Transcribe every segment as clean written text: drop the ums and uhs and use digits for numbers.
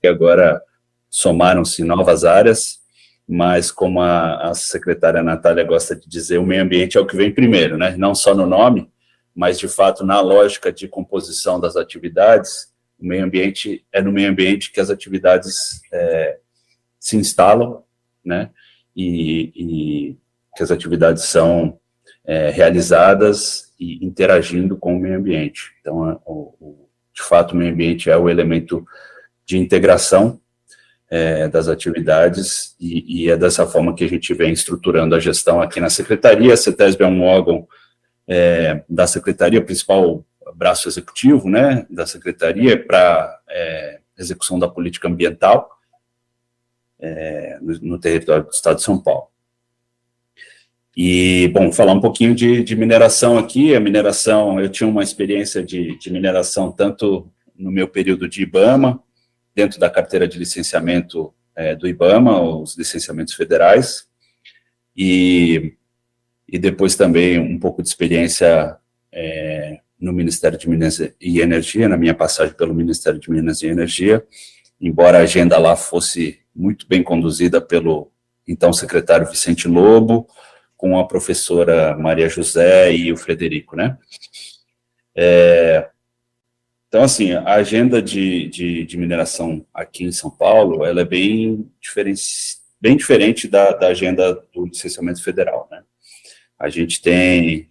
e agora somaram-se novas áreas, mas como a secretária Natália gosta de dizer, o meio ambiente é o que vem primeiro, né? Não só no nome, mas, de fato, na lógica de composição das atividades, o meio ambiente é no meio ambiente que as atividades se instalam, né? E que as atividades são realizadas e interagindo com o meio ambiente. Então, de fato, o meio ambiente é o elemento de integração das atividades e é dessa forma que a gente vem estruturando a gestão aqui na Secretaria. A CETESB é um órgão da Secretaria, o principal braço executivo, né, da Secretaria para execução da política ambiental no território do Estado de São Paulo. E, bom, falar um pouquinho de mineração aqui. A mineração, eu tinha uma experiência de mineração tanto no meu período de IBAMA, dentro da carteira de licenciamento do IBAMA, os licenciamentos federais, e depois também um pouco de experiência no Ministério de Minas e Energia, na minha passagem pelo Ministério de Minas e Energia, embora a agenda lá fosse muito bem conduzida pelo então secretário Vicente Lobo, com a professora Maria José e o Frederico, né? Então, assim, a agenda de mineração aqui em São Paulo, ela é bem diferente da agenda do licenciamento federal, né? A gente tem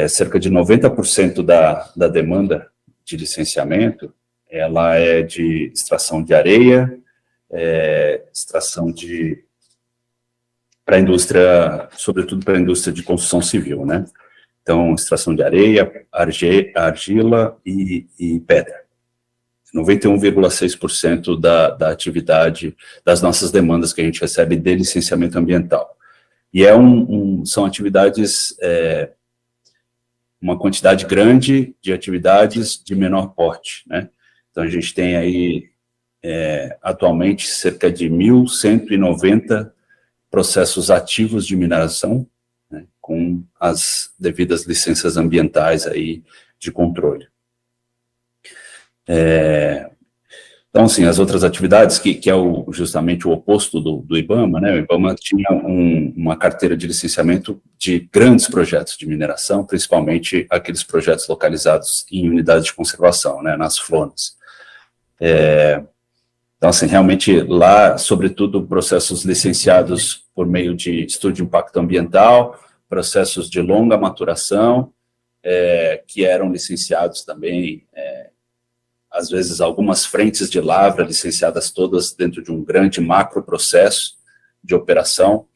cerca de 90% da demanda de licenciamento, ela é de extração de areia, extração para a indústria, sobretudo para a indústria de construção civil, né? Então, extração de areia, argila e pedra. 91,6% da atividade, das nossas demandas que a gente recebe de licenciamento ambiental. E são atividades, uma quantidade grande de atividades de menor porte, né? Então, a gente tem aí, atualmente, cerca de 1.190 processos ativos de mineração, né, com as devidas licenças ambientais aí de controle. Então, assim, as outras atividades, que é justamente o oposto do IBAMA, né, o IBAMA tinha uma carteira de licenciamento de grandes projetos de mineração, principalmente aqueles projetos localizados em unidades de conservação, né, nas FLONAS. Então, assim, realmente lá, sobretudo, processos licenciados por meio de estudo de impacto ambiental, processos de longa maturação, que eram licenciados também, às vezes, algumas frentes de lavra licenciadas todas dentro de um grande macro processo de operação,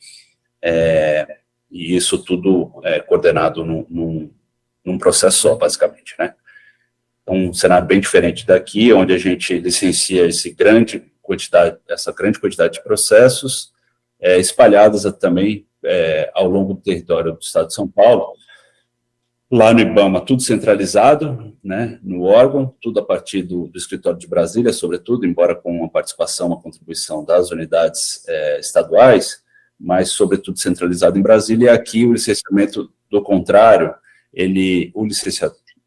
e isso tudo coordenado num processo só, basicamente, né? Um cenário bem diferente daqui, onde a gente licencia essa grande quantidade de processos, espalhados também ao longo do território do Estado de São Paulo. Lá no IBAMA, tudo centralizado, né, no órgão, tudo a partir do escritório de Brasília, sobretudo, embora com uma participação, uma contribuição das unidades estaduais, mas, sobretudo, centralizado em Brasília. E aqui o licenciamento, do contrário, o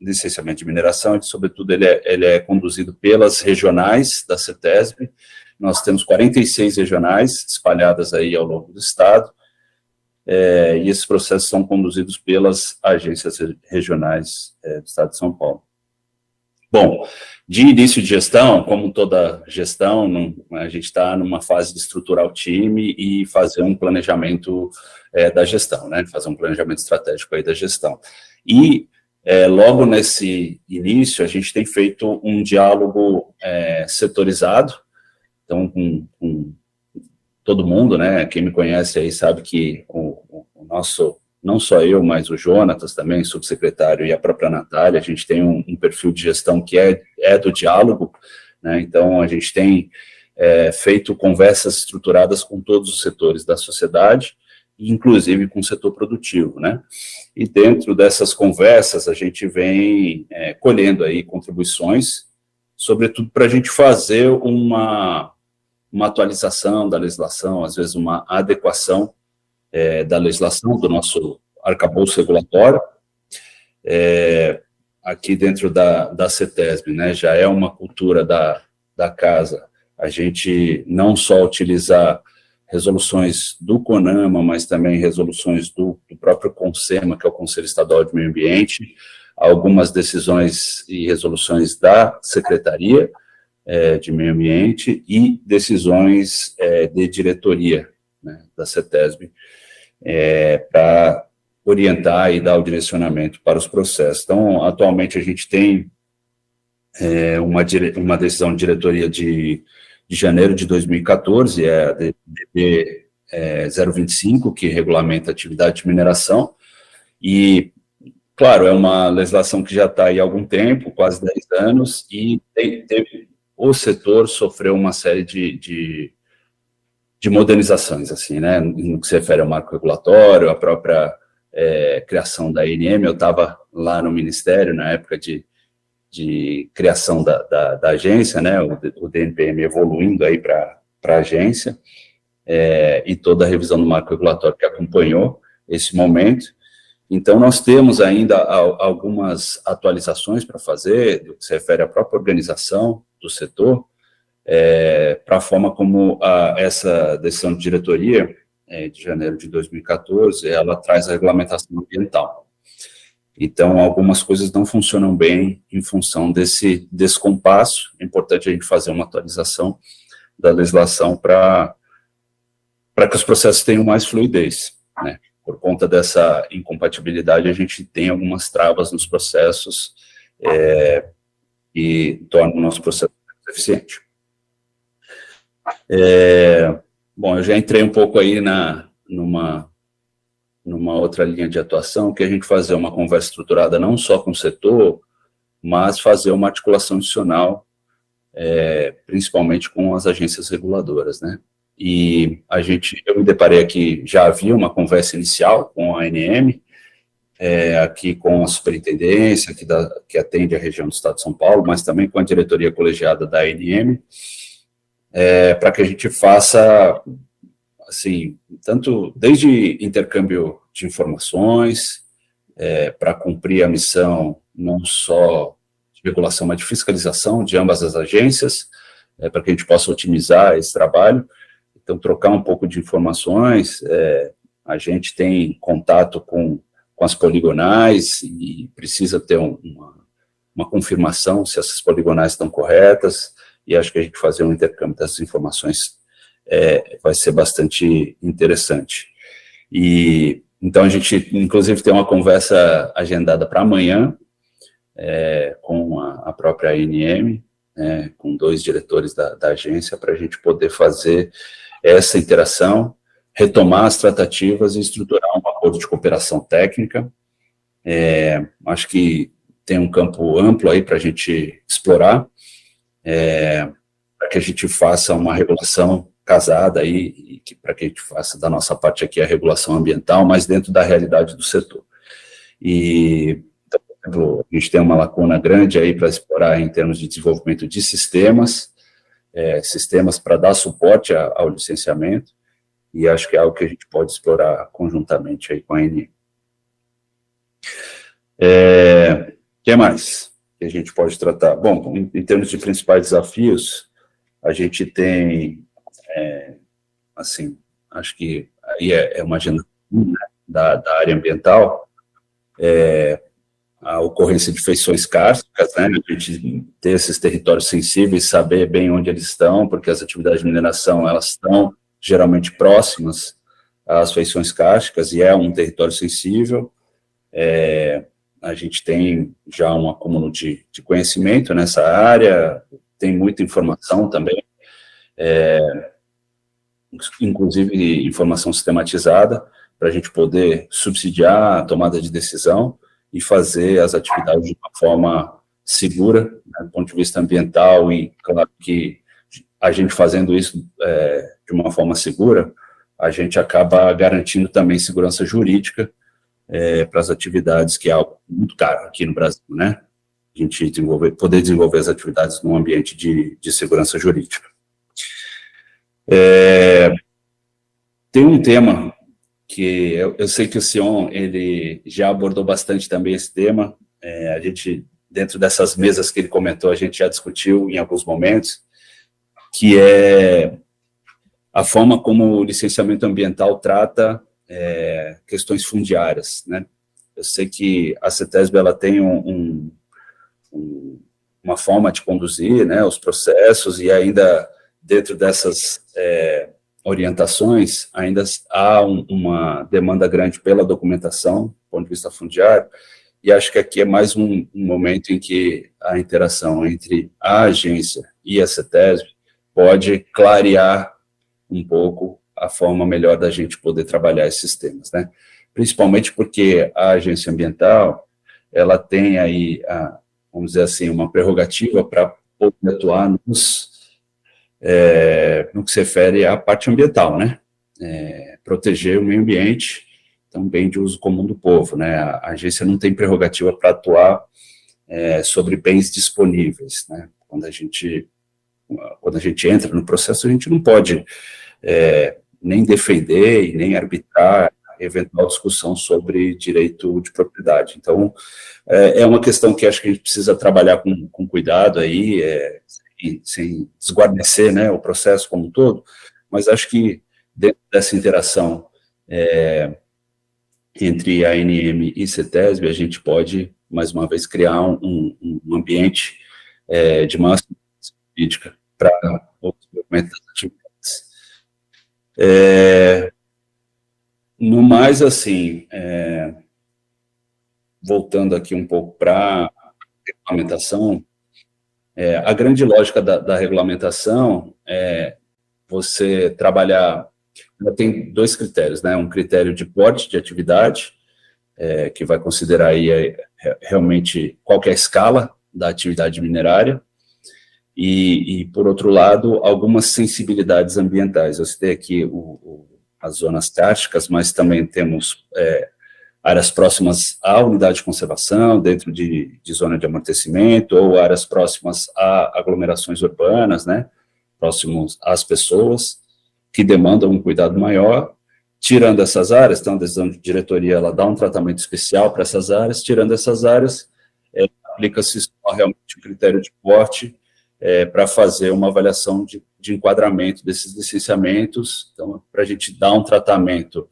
licenciamento de mineração, sobretudo, ele é conduzido pelas regionais da CETESB. Nós temos 46 regionais espalhadas aí ao longo do estado, e esses processos são conduzidos pelas agências regionais do estado de São Paulo. Bom, de início de gestão, como toda gestão, a gente está numa fase de estruturar o time e fazer um planejamento da gestão, né? Fazer um planejamento estratégico aí da gestão. E logo nesse início, a gente tem feito um diálogo setorizado, então, com todo mundo, né? Quem me conhece aí sabe que o nosso, não só eu, mas o Jonatas também, subsecretário, e a própria Natália, a gente tem um perfil de gestão que é do diálogo, né? Então, a gente tem feito conversas estruturadas com todos os setores da sociedade, inclusive com o setor produtivo, né? E dentro dessas conversas, a gente vem colhendo aí contribuições, sobretudo para a gente fazer uma atualização da legislação, às vezes uma adequação da legislação do nosso arcabouço regulatório. Aqui dentro da CETESB, né, já é uma cultura da da casa, a gente não só utilizar resoluções do CONAMA, mas também resoluções do próprio CONSEMA, que é o Conselho Estadual de Meio Ambiente, algumas decisões e resoluções da Secretaria de Meio Ambiente e decisões de diretoria, né, da CETESB, para orientar e dar o direcionamento para os processos. Então, atualmente a gente tem uma decisão de diretoria de janeiro de 2014, a DP 025, que regulamenta a atividade de mineração, e, claro, é uma legislação que já está aí há algum tempo, quase 10 anos, e o setor sofreu uma série de modernizações, assim, né, no que se refere ao marco regulatório, a própria criação da ANM. Eu estava lá no Ministério, na época de criação da agência, né, o DNPM evoluindo aí para a agência, e toda a revisão do marco regulatório que acompanhou esse momento. Então, nós temos ainda algumas atualizações para fazer, do que se refere à própria organização do setor, para a forma como essa decisão de diretoria, de janeiro de 2014, ela traz a regulamentação ambiental. Então, algumas coisas não funcionam bem em função desse descompasso. É importante a gente fazer uma atualização da legislação para que os processos tenham mais fluidez, né? Por conta dessa incompatibilidade, a gente tem algumas travas nos processos e torna o nosso processo mais eficiente. Bom, eu já entrei um pouco aí numa outra linha de atuação, que é a gente fazer uma conversa estruturada não só com o setor, mas fazer uma articulação institucional, principalmente com as agências reguladoras, né? E eu me deparei aqui, já havia uma conversa inicial com a ANM, aqui com a superintendência, que atende a região do estado de São Paulo, mas também com a diretoria colegiada da ANM, para que a gente faça, assim, tanto desde intercâmbio de informações, para cumprir a missão não só de regulação, mas de fiscalização de ambas as agências, para que a gente possa otimizar esse trabalho. Então, trocar um pouco de informações, a gente tem contato com as poligonais e precisa ter uma confirmação se essas poligonais estão corretas, e acho que a gente fazer um intercâmbio dessas informações vai ser bastante interessante. E então a gente, inclusive, tem uma conversa agendada para amanhã, com a própria ANM, com 2 diretores da agência, para a gente poder fazer essa interação, retomar as tratativas e estruturar um acordo de cooperação técnica. Acho que tem um campo amplo aí para a gente explorar, para que a gente faça uma regulação casada aí, para que a gente faça da nossa parte aqui a regulação ambiental, mas dentro da realidade do setor. E, então, por exemplo, a gente tem uma lacuna grande aí para explorar em termos de desenvolvimento de sistemas para dar suporte ao licenciamento, e acho que é algo que a gente pode explorar conjuntamente aí com a ANM. O que mais que a gente pode tratar? Bom, em termos de principais desafios, a gente tem, assim, acho que aí é uma agenda, né, da área ambiental, a ocorrência de feições kársticas, né, a gente ter esses territórios sensíveis, saber bem onde eles estão, porque as atividades de mineração, elas estão geralmente próximas às feições kársticas, e é um território sensível. A gente tem já um acúmulo de conhecimento nessa área, tem muita informação também, inclusive informação sistematizada, para a gente poder subsidiar a tomada de decisão e fazer as atividades de uma forma segura, né, do ponto de vista ambiental, e claro que a gente fazendo isso de uma forma segura, a gente acaba garantindo também segurança jurídica para as atividades, que é algo muito caro aqui no Brasil, né? A gente poder desenvolver as atividades num ambiente de segurança jurídica. Tem um tema que eu sei que o Sion, ele já abordou bastante também esse tema, a gente, dentro dessas mesas que ele comentou, a gente já discutiu em alguns momentos, que é a forma como o licenciamento ambiental trata questões fundiárias, né? Eu sei que a CETESB ela tem uma forma de conduzir, né, os processos, e ainda dentro dessas orientações, ainda há uma demanda grande pela documentação, do ponto de vista fundiário, e acho que aqui é mais um momento em que a interação entre a agência e a CETESB pode clarear um pouco a forma melhor da gente poder trabalhar esses temas, né? Principalmente porque a agência ambiental, ela tem aí, vamos dizer assim, uma prerrogativa para poder atuar no que se refere à parte ambiental, né? Proteger o meio ambiente, também de uso comum do povo, né? A agência não tem prerrogativa para atuar sobre bens disponíveis, né? Quando a gente entra no processo, a gente não pode nem defender e nem arbitrar eventual discussão sobre direito de propriedade. Então, é uma questão que acho que a gente precisa trabalhar com cuidado aí, sem desguarnecer, né, o processo como um todo, mas acho que dentro dessa interação entre a ANM e CETESB, a gente pode, mais uma vez, criar um ambiente de máxima política para o desenvolvimento das atividades. No mais, assim, voltando aqui um pouco para a regulamentação, a grande lógica da regulamentação é você trabalhar, tem dois critérios, né? Um critério de porte de atividade, que vai considerar aí realmente qual que é a escala da atividade minerária, e por outro lado, algumas sensibilidades ambientais. Eu citei aqui as zonas cársticas, mas também temos áreas próximas à unidade de conservação, dentro de zona de amortecimento, ou áreas próximas a aglomerações urbanas, né, próximos às pessoas, que demandam um cuidado maior. Tirando essas áreas, então a decisão de diretoria ela dá um tratamento especial para essas áreas. Tirando essas áreas, aplica-se realmente o critério de porte para fazer uma avaliação de enquadramento desses licenciamentos, então, para a gente dar um tratamento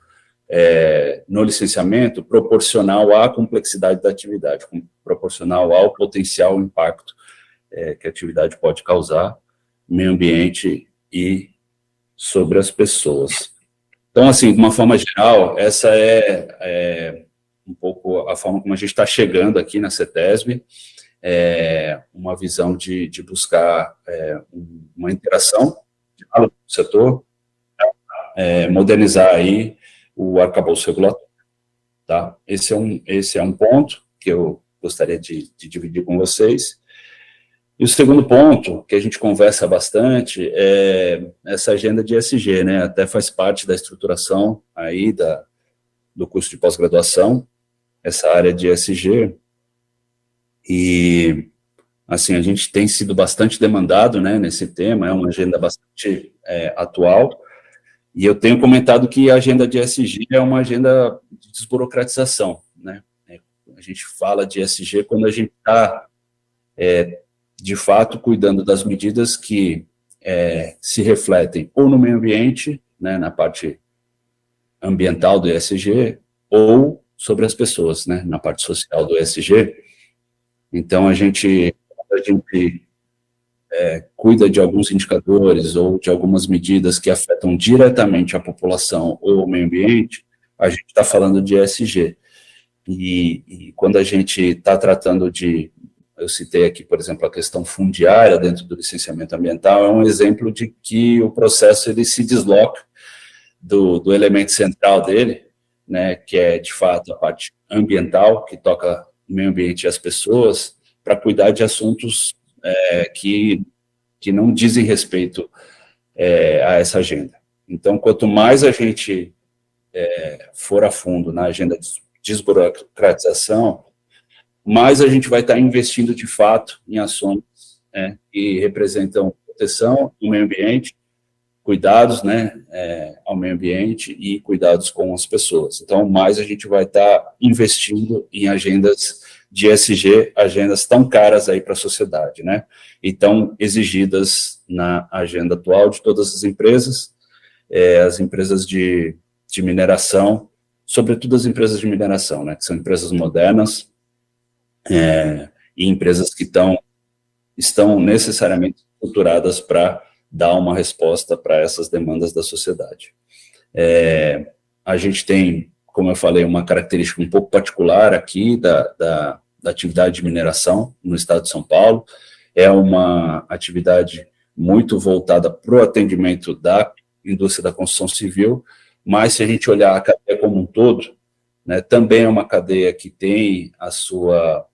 no licenciamento proporcional à complexidade da atividade, proporcional ao potencial impacto que a atividade pode causar no meio ambiente e sobre as pessoas. Então, assim, de uma forma geral, essa é um pouco a forma como a gente está chegando aqui na CETESB, uma visão de buscar uma interação do setor, modernizar aí o arcabouço regulatório, tá? Esse é um ponto que eu gostaria de dividir com vocês. E o segundo ponto, que a gente conversa bastante, é essa agenda de ESG, né? Até faz parte da estruturação aí do curso de pós-graduação, essa área de ESG. E, assim, a gente tem sido bastante demandado, né, nesse tema, é uma agenda bastante atual, e eu tenho comentado que a agenda de ESG é uma agenda de desburocratização, né? A gente fala de ESG quando a gente está, de fato, cuidando das medidas que se refletem ou no meio ambiente, né, na parte ambiental do ESG, ou sobre as pessoas, né, na parte social do ESG. Então, a gente cuida de alguns indicadores ou de algumas medidas que afetam diretamente a população ou o meio ambiente, a gente está falando de ESG. E quando a gente está tratando eu citei aqui, por exemplo, a questão fundiária dentro do licenciamento ambiental, é um exemplo de que o processo ele se desloca do elemento central dele, né, que é, de fato, a parte ambiental, que toca o meio ambiente e as pessoas, para cuidar de assuntos que não dizem respeito a essa agenda. Então, quanto mais a gente for a fundo na agenda de desburocratização, mais a gente vai estar investindo, de fato, em ações que representam proteção do meio ambiente, cuidados, né, ao meio ambiente e cuidados com as pessoas. Então, mais a gente vai estar investindo em agendas de ESG, agendas tão caras aí para a sociedade, né? E tão exigidas na agenda atual de todas as empresas de mineração, sobretudo as empresas de mineração, né? Que são empresas modernas, e empresas que estão necessariamente estruturadas para dar uma resposta para essas demandas da sociedade. A gente tem, como eu falei, uma característica um pouco particular aqui da atividade de mineração no estado de São Paulo. É uma atividade muito voltada para o atendimento da indústria da construção civil, mas se a gente olhar a cadeia como um todo, né, também é uma cadeia que tem a sua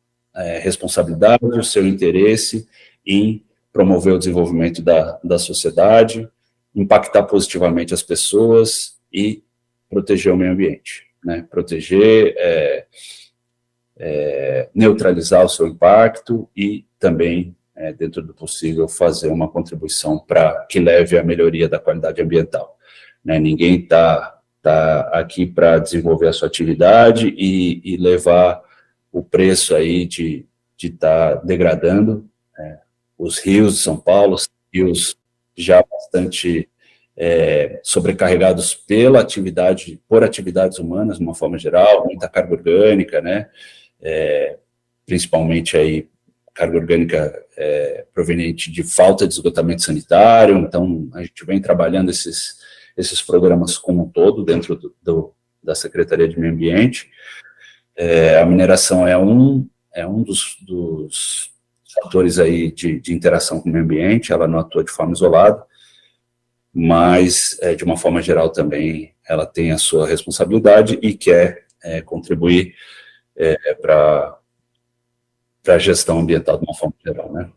responsabilidade, o seu interesse em promover o desenvolvimento da sociedade, impactar positivamente as pessoas e proteger o meio ambiente, né? Proteger, neutralizar o seu impacto e também, dentro do possível, fazer uma contribuição para que leve à melhoria da qualidade ambiental, né? Ninguém está aqui para desenvolver a sua atividade e levar o preço aí de estar degradando os rios de São Paulo, rios já bastante sobrecarregados por atividades humanas, de uma forma geral, muita carga orgânica, né? Principalmente aí carga orgânica proveniente de falta de esgotamento sanitário. Então a gente vem trabalhando esses programas como um todo dentro da Secretaria de Meio Ambiente. A mineração é um dos fatores aí de interação com o meio ambiente. Ela não atua de forma isolada, mas, de uma forma geral também, ela tem a sua responsabilidade e quer contribuir para a gestão ambiental de uma forma geral, né?